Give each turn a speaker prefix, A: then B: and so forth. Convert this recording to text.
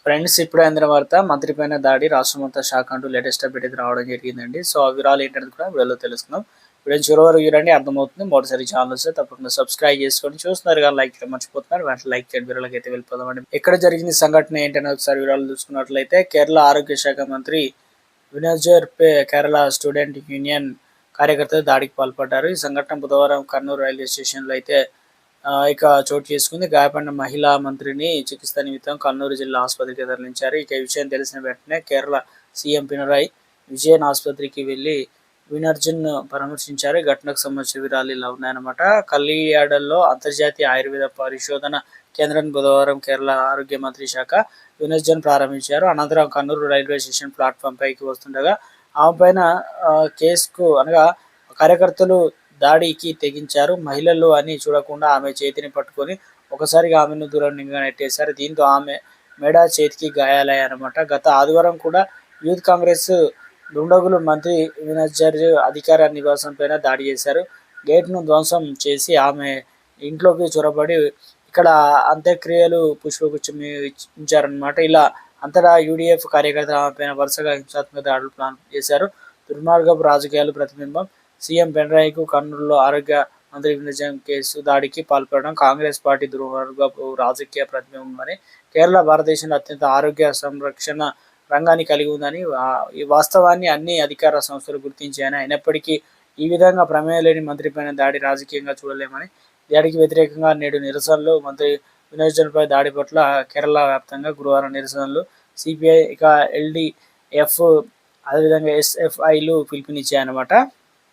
A: Friends ఇప్పుడే అందిన వార్త మంత్రిపైన దాడి రాష్ట్రమంతా షాక్ అంటూ లేటెస్ట్ అప్డేట్ అయితే రావడం జరిగిందండి. సో ఆ వివరాలు ఏంటనేది కూడా వీడియోలో తెలుసుకుందాం. వీడియో చివరి వరకు చూడండి, అర్థమవుతుంది. మొదటిసారి ఛానల్ వస్తే తప్పకుండా సబ్స్క్రైబ్ చేసుకోండి. చూస్తున్నారు కానీ లైక్ చేయడం మర్చిపోతున్నారు, వెంటనే లైక్ చేయండి. వివరాలకు అయితే వెళ్ళిపోదామండి. ఎక్కడ జరిగింది సంఘటన ఏంటనే ఒకసారి వివరాలు చూసుకున్నట్లయితే కేరళ ఆరోగ్య శాఖ మంత్రి వినోజర్ పే కేరళ స్టూడెంట్ యూనియన్ కార్యకర్తలు దాడికి పాల్పడ్డారు. ఈ సంఘటన బుధవారం కర్నూలు రైల్వే స్టేషన్లో అయితే ఇక చోటు చేసుకుంది. గాయపడిన మహిళా మంత్రిని చికిత్స నిమిత్తం కర్నూలు జిల్లా ఆసుపత్రికి తరలించారు. ఇక ఈ విషయం తెలిసిన వెంటనే కేరళ సీఎం పినరాయి విజయన్ ఆసుపత్రికి వెళ్లి వినర్జన్ పరామర్శించారు. ఘటనకు సంబంధించిన వివరాలు ఇలా ఉన్నాయన్నమాట. కల్లియాడల్లో అంతర్జాతీయ ఆయుర్వేద పరిశోధన కేంద్రాన్ని బుధవారం కేరళ ఆరోగ్య మంత్రి శాఖ వినర్జన్ ప్రారంభించారు. అనంతరం కర్నూలు రైల్వే స్టేషన్ ప్లాట్ఫామ్ పైకి వస్తుండగా ఆమె పైన కేసుకు అనగా కార్యకర్తలు దాడికి తెగించారు. మహిళలు అని చూడకుండా ఆమె చేతిని పట్టుకొని ఒకసారిగా ఆమెను దూరంగా నెట్టేశారు. దీంతో ఆమె మెడ చేతికి గాయాలయ్యాయన్నమాట. గత ఆదివారం కూడా యూత్ కాంగ్రెస్ దుండగులు మంత్రి వినర్జర్ అధికార నివాసం పైన దాడి చేశారు. గేట్ను ధ్వంసం చేసి ఆమె ఇంట్లోకి చొరబడి ఇక్కడ అంత్యక్రియలు పుష్పగుచ్చం ఉంచారనమాట. ఇలా అంతటా యూడిఎఫ్ కార్యకర్తలు ఆమె పైన వరుసగా హింసాత్మక దాడులు ప్లాన్ చేశారు. దుర్మార్గపు రాజకీయాలు ప్రతిబింబం. సీఎం పినరాయికు కర్నూలులో ఆరోగ్య మంత్రి వినర్జన్ కేసు దాడికి పాల్పడడం కాంగ్రెస్ పార్టీ దుర్మార్గపు రాజకీయ ప్రతిబింబమని, కేరళ భారతదేశంలో అత్యంత ఆరోగ్య సంరక్షణ రంగాన్ని కలిగి ఉందని ఈ వాస్తవాన్ని అన్ని అధికార సంస్థలు గుర్తించాయని, అయినప్పటికీ ఈ విధంగా ప్రమేయం లేని మంత్రిపైన దాడి రాజకీయంగా చూడలేమని, దాడికి వ్యతిరేకంగా నేడు నిరసనలు. మంత్రి వినర్జన్పై దాడి పట్ల కేరళ వ్యాప్తంగా గురువారం నిరసనలు. సిపిఐ ఇక ఎల్డిఎఫ్ అదేవిధంగా ఎస్ఎఫ్ఐలు పిలుపునిచ్చాయన్నమాట.